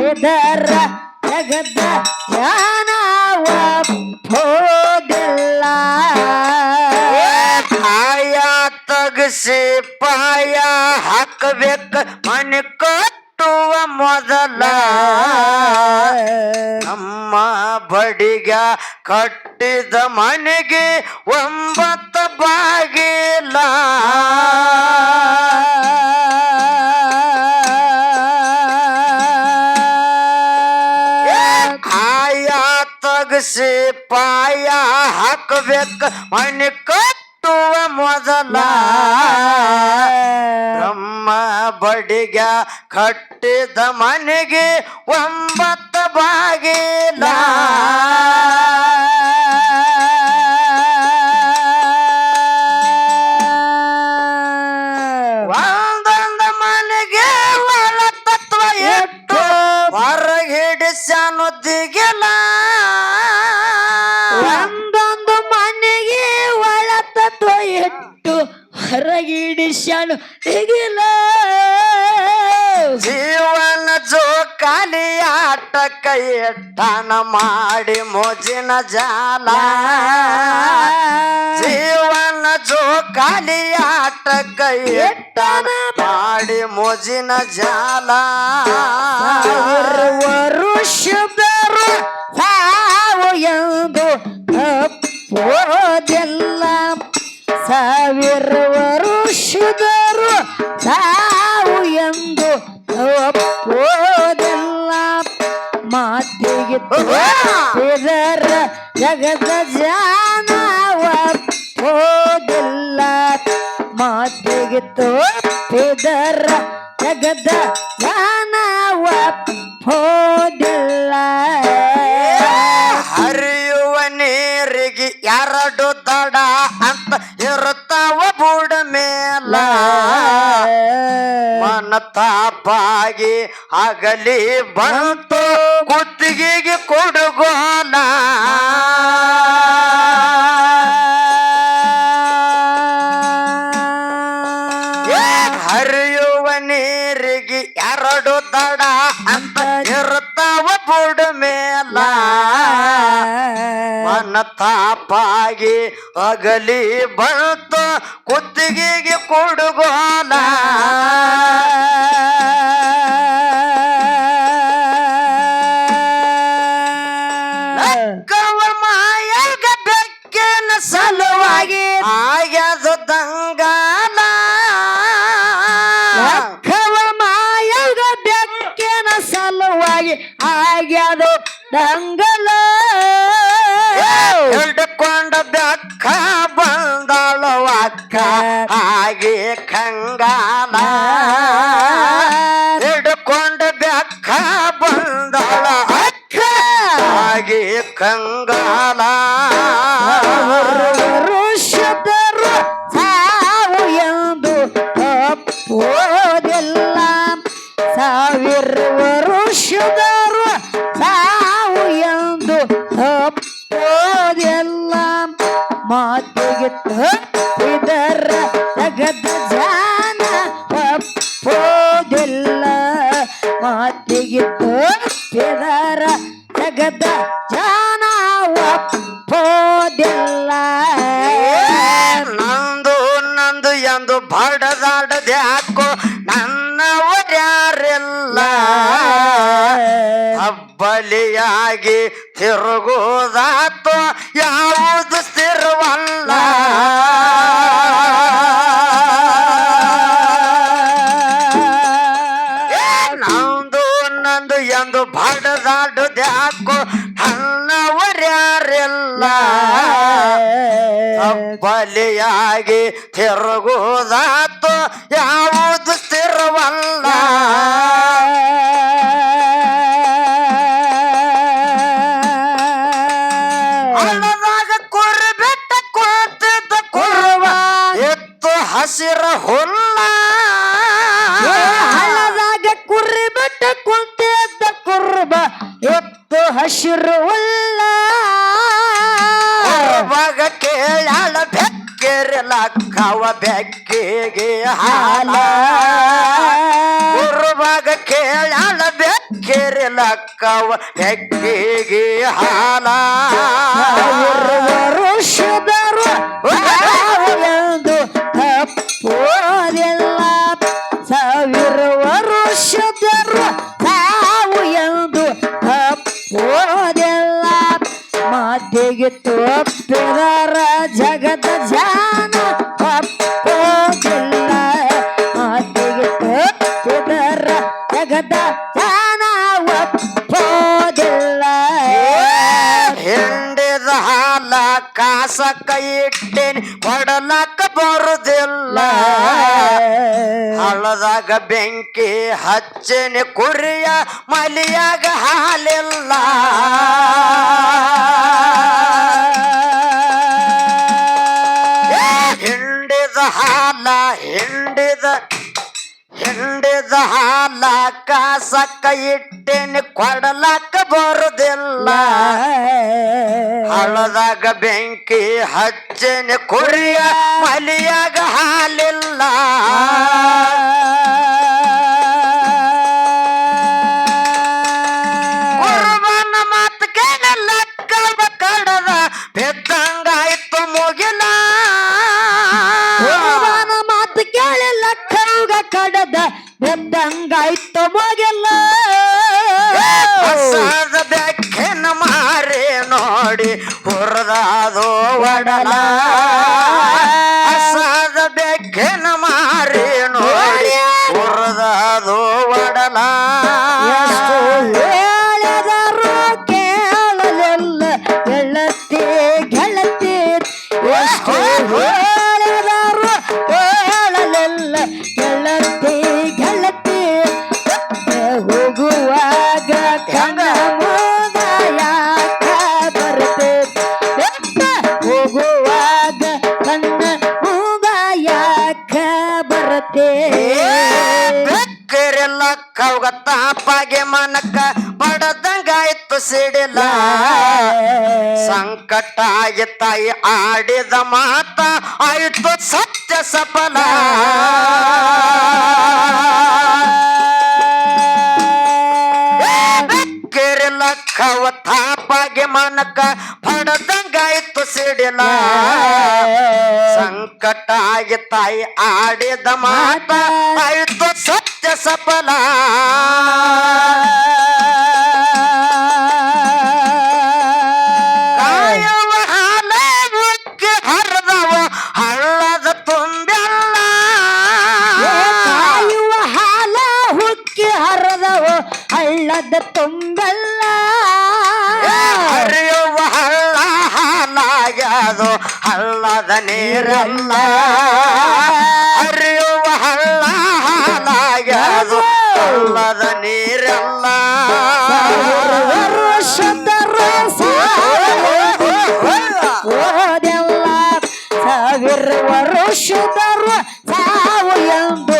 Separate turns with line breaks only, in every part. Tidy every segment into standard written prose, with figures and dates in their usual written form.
ಇದರ ಜಗದ ಜ್ಞಾನವ ಹೋದಿಲ್ಲ
ಪಾಯ ತಗಸಿ ಪಾಯ ಹಾಕಬೇಕ ಮನೆ ಕಟ್ಟುವ ಮೊದಲ ನಮ್ಮ ಬಡಿಗ ಕಟ್ಟಿದ ಮನೆಗೆ 9 ಬಾಗಿಲ ತಗಸಿ ಪಾಯ ಹಾಕಬೇಕ ಮನೆ ಕಟ್ಟುವ ಮೊದಲ ನಮ್ಮ ಬಡಿಗ ಕಟ್ಟಿದ ಮನೆಗೆ 9 ಬಾಗಿಲ ಒಂದೊಂದು ಮನೆಗೆ ಒಳ ತತ್ವ ಇಟ್ಟು ಹೊರಗಿಡಿಸನು ದಿಗಿಲ
ಒಂದೊಂದು ಮನೆಗೆ ಒಳ ತತ್ವ ಇಟ್ಟು ಹೊರಗಿಡಿಸನು ದಿಗಿಲ
ಜೀವನ ಜೋಕಾಲಿ ಆಟ ಕೈಯಟ್ಟನ ಮಾಡಿ ಮೋಜಿನ ಜಾಲ ಜೀವನ ಜೋಕಾಲಿ ಆಟ ಕೈಯಟ್ಟನ ಮಾಡಿ ಮೋಜಿನ ಜಾಲ
ವರುಷದರು ಸಾವು ಎಂದು ಹೋದೆಲ್ಲ 1000 ವರುಷದರು ಸಾವು ಎಂದು ಹೋದೆಲ್ಲ ಮಾತಿಗೆ ಇದರ ಜಗದ ಜಾನವ ಹೋದಿಲ್ಲ ಮಾತಿಗೆ ಇದರ ಜಗದ ಜಾನವ ಹೋದಿಲ್ಲ
ಹರಿಯುವ ನೀರಿಗೆ 2 ದಡ ಅಂತ ಇರುತ್ತಾವ ಬುಡ ಮೇಲ ಮನ ತಾಪಾಗಿ ಆಗಲಿ ಬಂತು ಕುತ್ತಿಗೆಗೆ ಕೊಡುಗೋಲ ಹರಿಯುವ ನೀರಿಗೆ 2 ದಡ ಅಂತ ಇರುತ್ತಾವ ಬುಡ ಮೇಲ ಮನ ತಾಪಾಗಿ ಅಗಲಿ ಬಂತು ಕುತ್ತಿಗೆಗೆ ಕೊಡುಗೋಲ ಕವ ಮಾಯಗ ಬೆಕ್ಕಿನ ಸಲುವಾಗಿ ಆಗ್ಯದ ದಂಗಾಲ
ಕವ ಮಾಯಗ ಬೆಕ್ಕಿನ ಸಲುವಾಗಿ ಆಗ್ಯದ ದಂಗಲ
ಹಿಡ್ಕೊಂಡ ಬೆಕ್ಕ ಬಂದಳು ಅಕ್ಕ ಹಾಗೆ ಕಂಗಾಲ ಹಿಡ್ಕೊಂಡ ಬೆಕ್ಕ ಬಂದಳ ಅಕ್ಕ ಹಾಗೆ ಕಂಗಾಲ
ವರುಷದರು ಸಾವು ಎಂದು ಹೋದೆಲ್ಲ 1000 ವರುಷದರು ಸಾವು ಎಂದು ಹೋದೆಲ್ಲ ಮಾತಿಗೆ ಇದರ ಜಗದ ಜಾನ ಹೋದಿಲ್ಲ ಮಾತಿಗೆ ಇದರ ಜಗದ ಜಾನ ಹೋದಿಲ್ಲ
ನಂದು ನಂದು ಎಂದು ಬಡದಾಡದ್ಯಾಕೋ ನನ್ನವರ್ಯಾರೆಲ್ಲ ಹಬ್ಬಲಿಯಾಗಿ ತಿರುಗುವುದಾತು ಯಾವುದು ಸ್ಥಿರವಲ್ಲ ನಂದು ನಂದು ಎಂದು ಬಡದಾಡುದ್ಯಾಕೋ ನನ್ನವರ್ಯಾರೆಲ್ಲ ಹಬ್ಬಲಿಯಾಗಿ ತಿರುಗುವುದಾತು ಯಾವುದು ಸ್ಥಿರವಲ್ಲ ಹಳ್ಳದಾಗ ಕುರಿ ಬೆಟ್ಟ ಕೂತಿದ್ದ ಕುರುವ ಎತ್ತು ಹಸಿರ ಹುಲ್ಲ
ಹಳ್ಳದಾಗ ಕುರಿ ಬೆಟ್ಟ ಕುಂತಿದ್ದ ಕುರ್ಬ ಎತ್ತು ಹಸಿರು ಹುಲ್ಲ
ಕುರುಬಗ ಕೇಳಾಳ ಬೆಕ್ಕಿರಲಕ್ಕವ ಬೆಕ್ಕಿಗೆ ಹಾಲ ಕುರುಬಗ ಕೇಳ ಬೆಕ್ಕಿರಲಕ್ಕವ ಬೆಕ್ಕಿಗೆ ಹಾಲ
ವರುಷದರು ಎಂದು ತಪ್ಪೋದೆಲ್ಲ ಸಾವಿರ ವರುಷದರು ತಾವು ಎಂದು ತಪ್ಪೋದೆಲ್ಲ ಮಾತಿಗೆ ತಪ್ಪಿದರ ಜಗದ ಜಾನ ತಪ್ಪೋದಿಲ್ಲ ಮಾತಿಗೆ ತಪ್ಪಿದರ ಜಗದ ಜಾನ ಒಪ್ಪೋದಿಲ್ಲ
ಹಿಂಡಿದ ಹಾಲ ಕಾಸ ಕೈ ಇಟ್ಟೇನಿ ಕೊಡಲಕ್ಕ ಬರುದಿಲ್ಲ ಹಳ್ಳದಾಗ ಬೆಂಕಿ ಹಚ್ಚೇನಿ ಕುರಿಯ ಮಲಿಯಾಗ ಹಾಲಿಲ್ಲ ಹಿಂಡಿದ ಹಾಲ ಹಿಂಡಿದ ಹಾಲ ಕಾಸಕ್ಕ ಇಟ್ಟೇನಿ ಕೊಡಲಕ್ಕ ಬರುದಿಲ್ಲ ಹಳ್ಳದಾಗ ಬೆಂಕಿ ಹಚ್ಚೇನಿ ಕುರಿಯ ಮಲಿಯಾಗ ಹಾಲಿಲ್ಲ ಕುರುಬನ ಮಾತು ಕೇಳಲ್ಲ ಕಳಬ ಕಡದ ಬೆದ್ದಂಗಾಯ್ತು ಮುಗಿಲ
ಕುರುಬನ ಮಾತು ಕೇಳಿಲ್ಲ ಕೌಗ ಕಡದ ಬೆದ್ದಂಗಾಯ್ತು ಮುಗಿಲ್ಲ
ಹೊಸದ ಬೆಕ್ಕಿನ ಮಾರಿ ನೋಡಿ ಹುರಿದಾದು ಒಡಲ ಹೊಸದ ಬೆಕ್ಕಿನ ಮಾರಿ ನೋಡಿ ಹುರಿದಾದು ಒಡಲ
ಎಷ್ಟು ಹೇಳಿದರು ಕೇಳಲಿಲ್ಲ ಗೆಳತಿ ಗೆಳತಿ ಎಷ್ಟು ಹೇಳಿದರು ಕೇಳಲಿಲ್ಲ ಗೆಳತಿ ಗೆಳತಿ ಹೋಗುವಾಗ ಕಣ್ಣ ಮುದ ಯಾಕ ಬರ್ತೈತೆ ಹೋಗುವಾಗ ಕಣ್ಣ ಮುದ ಯಾಕ ಬರುತ್ತೆ
ಬೆಕ್ಕರೆಲ್ಲ ಕೌಗ ತಾಪಾಗೆ ಮನಕ ಬಡದಂಗಾಯ್ತು ಸಿಡಿಲ ಸಂಕಟ ಆಗಿ ತಾಯಿ ಆಡಿದ ಮಾತ ಆಯ್ತು ಸತ್ಯ ಸಫಲ ಬೆಕ್ಕರೆಲ್ಲ ಕವ ತಾಪಾಗೆ ಮನಕ ಬಡದಂಗಾಯ್ತು ಸಿಡಿಲ ಸಂಕಟ ಆಗಿ ತಾಯಿ ಆಡಿದ ಮಾತ ಆಯ್ತು ಸತ್ಯ ಸಫಲ ಕಾಯುವ ಹಾಲ ಉಕ್ಕಿ ಹರಿದವ ಹಳ್ಳದ ತುಂಬೆಲ್ಲ
ಕಾಯುವ ಹಾಲ ಹುಕ್ಕಿ ಹರಿದವು ಹಳ್ಳದ ತುಂಬಲ್ಲ
ಹರಿಯುವ ಹಳ್ಳ ಹಾಲಾಗ್ಯದು ಹಳ್ಳದ ನೀರಲ್ಲ ಹರಿಯುವ ಹಳ್ಳ ಹಾಲಾಗ್ಯದು ಹಳ್ಳದ ನೀರಲ್ಲ
ವರುಷದರು ಓದೆಲ್ಲ ಸಾವಿರ ವರುಷದರು ಸಾವು ಎಂದು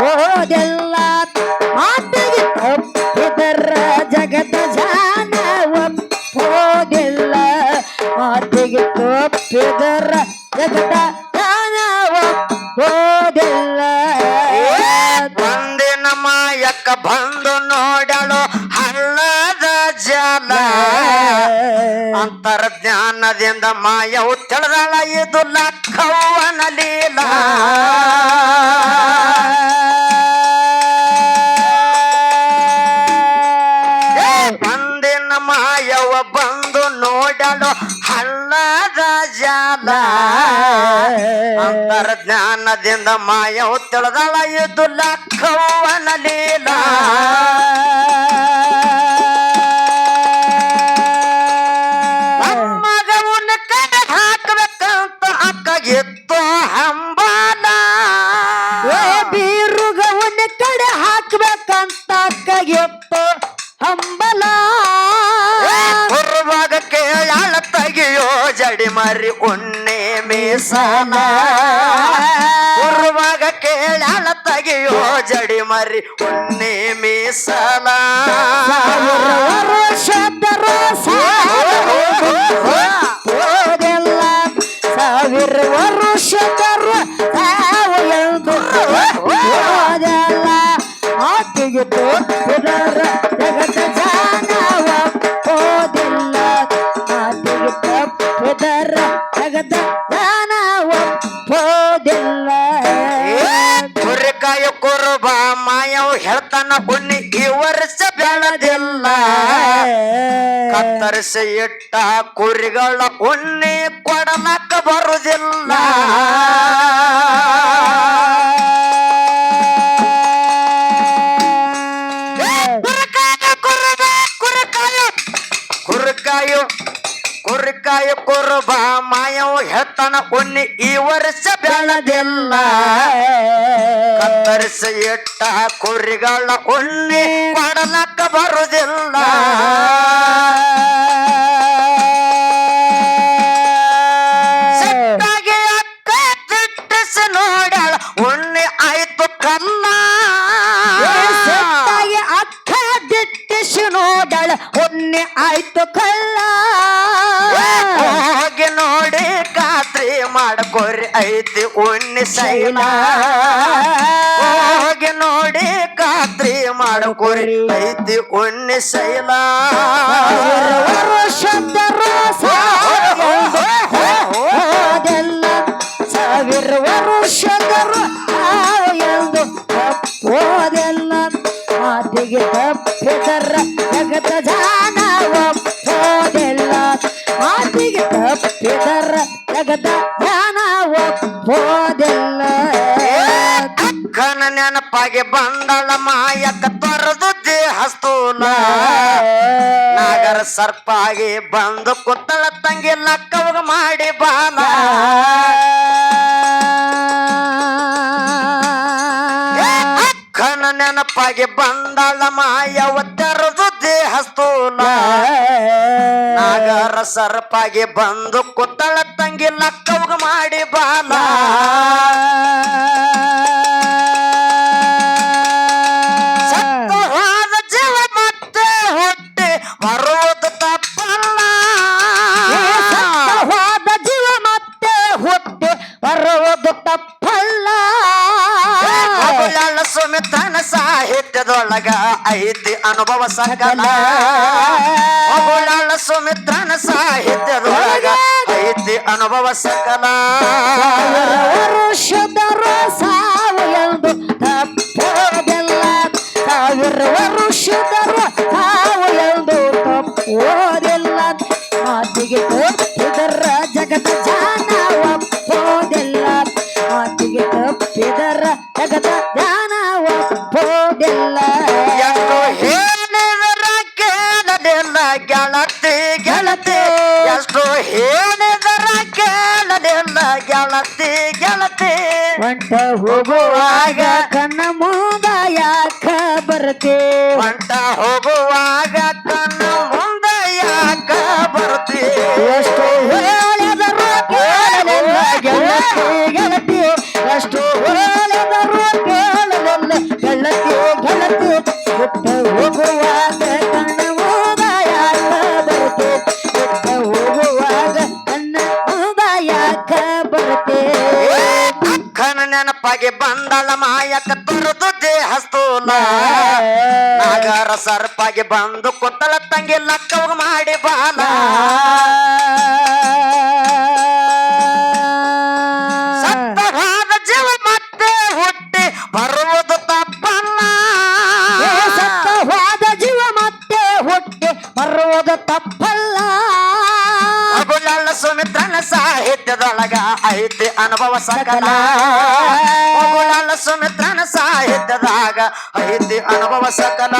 ಓದೆಲ್ಲ ಮಾತಿಗೆ ತಪ್ಪಿದರ ಜಗದ ಜಾನ ಒಪ್ಪೋದಿಲ್ಲ ಮಾತಿಗೆ ತಪ್ಪಿದರ ಜಗದ ಜಾನ ಒಪ್ಪೋದಿಲ್ಲ
ಒಂದಿನ ಮಾಯಕ್ಕ ಬಂದು ನೋಡಲು ಹಳ್ಳದ ಜಲ ಅಂತರ್ಜ್ಞಾನದಿಂದ ಮಾಯವು ತಿಳಿದಳ ಇದು ಲಕ್ಕವ್ವನ ಲೀಲ ಒಂದಿನ ಮಾಯವ ಬಂದು ನೋಡಲು ಹಳ್ಳದ ಜಾಲ ಅಂತರ್ಜ್ಞಾನದಿಂದ ಮಾಯವು ತಿಳಿದಳ ಇದು ಲಕ್ಕವ್ವನ ಲೀಲ ಮಗವನ್ನ ಕಡೆ ಹಾಕಬೇಕಂತ ಅಕ್ಕಗಿತ್ತು ಹಂಬಲ
ಬೀರುಗವನ್ನ ಕಡೆ ಹಾಕ್ಬೇಕಂತ ಕಗಿಯಪ್ಪ ಹಂಬಲ
ಕುರುವಾಗ ಕೇಳಾಳ ತೆಗಿಯೋ ಜಡಿ ಮರಿ ಉಣ್ಣೆ ಮೀಸಲ ಕುರುವಾಗ ಕೇಳಾಳ ತೆಗಿಯೋ ಜಡಿ ಮರಿ ಉಣ್ಣೆ ಮೀಸಲ
ವರುಷದರು ಓದೆಲ್ಲ ಸಾವಿರ ವರುಷದರು ಸಾವು ಎಂದು ಓದೆಲ್ಲ ಮಾತಿಗೆ ತಪ್ಪಿದರ ಜಗದ ಜಾನ ಒಪ್ಪೋದಿಲ್ಲ ಮಾತಿಗೆ ತಪ್ಪಿದರ ಜಗದ ಜಾನ ಒಪ್ಪೋದಿಲ್ಲ
ಕುರಿಕಾಯ ಕುರುಬ ಮಾಯವ್ ಹೇಳ್ತಾನ ಉಣ್ಣಿ ಈ ವರ್ಷ ಬೆಳದಿಲ್ಲ ಕತ್ತರಿಸಿ ಇಟ್ಟ ಕುರಿಗಳ ಉಣ್ಣಿ ಕೊಡಲಕ್ಕ ಬರುದಿಲ್ಲ ಕುರಿಕಾಯ ಕುರುಬ ಮಾಯವ್ ಹೇಳ್ತಾನ ಉಣ್ಣಿ ಈ ವರ್ಷ ಬೆಳದಿಲ್ಲ ಕತ್ತರಿಸಿ ಇಟ್ಟ ಕುರಿಗಳ ಉಣ್ಣಿ ಕೊಡಲಕ್ಕ ಬರುದಿಲ್ಲ ಸಿಟ್ಟಾಗಿ ಅಕ್ಕ ತಿಟ್ಟಿಸಿ ನೋಡ್ಯಾಳ ಉಣ್ಣಿ ಆಯ್ತು ಕಲ್ಲ
ಸೆಟ್ಟಾಗಿ ಅಕ್ಕ ದಿಟ್ಟಿಸಿ ನೋಡಳ ಒನ್ನೆ ಆಯ್ತು ಕಲ್ಲ
ಹೋಗಿ ನೋಡಿ ಖಾತ್ರಿ ಮಾಡ್ಕೋರಿ ಐತಿ ಉಣ್ಣಿ ಶೈಲ ಹೋಗಿ ನೋಡಿ ಖಾತ್ರಿ ಮಾಡ್ಕೋರಿ ಐತಿ ಉಣ್ಣಿ ಶೈಲ
ವರುಷದ ರೋಸ ಹೋದೆಲ್ಲ ಸಾವಿರ ವರುಷದ ಎಂದು ಹೋದೆಲ್ಲ ಮಾತಿಗೆ ತಪ್ಪಿದರ ಜಗದ ಜಾನ ಒಪ್ಪೋದಿಲ್ಲ ಮಾತಿಗೆ ತಪ್ಪಿದರ ಜಗದ ಜಾನ ಒಪ್ಪೋದಿಲ್ಲ
ಅಕ್ಕನ ನೆನಪಾಗಿ ಬಂದಳ ಮಾಯಕ್ಕ ತೊರೆದು ದೇಹ ಸ್ಥೂಲ ನಾಗರ ಸರ್ಪಾಗಿ ಬಂದು ಕುತ್ತಳ ತಂಗಿ ಲಕ್ಕವಾಗ ಮಾಡಿ ಬಾಲ ಅಕ್ಕನ ನೆನಪಾಗಿ ಬಂದಳ ಮಾಯವ ತೆರೆದು ದೇಹ ಸ್ಥೂಲ ನಾಗರ ಸರ್ಪಾಗಿ ಬಂದು ಕುತ್ತಳ ತಂಗಿ ಲಕ್ಕವಾಗ ಮಾಡಿ ಬಾಲ ಸತ್ತವಾದ ಜೀವ ಮತ್ತೆ ಹುಟ್ಟಿ ಬರುವುದು ತಪ್ಪಲ್ಲ
ಹೋದ ಜೀವ ಮತ್ತೆ ಹುಟ್ಟಿ ಬರುವುದು ತಪ್ಪಲ್ಲ
ಮಗುಳಲ್ಲ ಸುಮಿತ್ರನ ಸಾಹಿತ್ಯದೊಳಗ ಐತಿ ಅನುಭವ ಸಕಲ ಮಗುಳಲ್ಲ ಸುಮಿತ್ರನ ಸಾಹಿತ್ಯದೊಳಗ ಐತಿ ಅನುಭವ ಸಕಲ
ವರುಷದ ಸಾವು ಎಂದು ತಪ್ಪೋದೆಲ್ಲ ಸಾವಿರ ವರುಷದ ಸಾವು ಎಂದು ತಪ್ಪೋದೆಲ್ಲ ಮಾತಿಗೆ ತಪ್ಪಿದರ ಜಗದ ಜಾನ ಒಪ್ಪೋದಿಲ್ಲ ಮಾತಿಗೆ ತಪ್ಪಿದರ ಜಗದ ಜಾನ ಒಪ್ಪೋದಿಲ್ಲ
ಎಷ್ಟು ಹೇಳಿದರ ಕೇಳಲಿಲ್ಲ ಗೆಳತಿ ಗೆಳತಿ ಎಷ್ಟು ಹೇಳಿದರ ಕೇಳಲಿಲ್ಲ ಗೆಳತಿ ಗೆಳತಿ
ಹೊಂಟ ಹೋಗುವಾಗ ಕಣ್ಣ ಮುಂದ ಯಾಕ ಬರ್ತೆ
ಹೊಂಟ ಹೋಗುವಾಗ ಕಣ್ಣ ಮುಂದೆ ಯಾಕ ಬರ್ತಿ
ಎಷ್ಟು ಹೇಳಿದರು ಕೇಳಲಿಲ್ಲ ಗೆಳತಿ ಗೆಳತಿ ಎಷ್ಟು ಹೇಳಿದರು ಕೇಳಲಿಲ್ಲ ಗೆಳತಿ ಗೆಳತಿ ಬಿಟ್ಟ ಹೋಗುವಾಗ ಕಣ್ಣ ಮುಂದ ಯಾಕ ಬರ್ತೆ ಬಿಟ್ಟ ಹೋಗುವಾಗ ಕಣ್ಣ ಮುಂದ ಯಾಕ ಬರ್ತೆ
ಅಕ್ಕನ ನೆನಪಾಗಿ ಬಂದಳ ಮಾಯಕ ತೊರೆದು ದೇಹ ಸ್ಥೂಲ ನಾಗರ ಸರ್ಪಾಗಿ ಬಂದು ಕೊತ್ತಳ ತಂಗಿ ಲಕ್ಕವಾಗ ಮಾಡಿ ಬಾಲ ಸತ್ತವಾದ ಜೀವ ಮತ್ತೆ ಹುಟ್ಟಿ ಬರುವುದು ತಪ್ಪಲ್ಲ
ಸತ್ತವಾದ ಜೀವ ಮತ್ತೆ ಹುಟ್ಟಿ ಬರುವುದು ತಪ್ಪಲ್ಲ
ಮಗುಳಲ್ಲ ಸುಮಿತ್ರನ ಸಾಹಿತ್ಯದೊಳಗ ಐತಿ ಅನುಭವ ಸಕಲ ಮಗುಳಲ್ಲ ಸುಮಿತ್ರನ ಸಾಹಿತ್ಯದಾಗ ಐತಿ ಅನುಭವ ಸಕಲ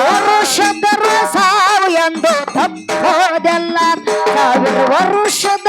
ವರುಷದ ಸಾವು ಎಂದು ತಪ್ಪೋದೆಲ್ಲ ಸಾವಿರ ವರುಷದ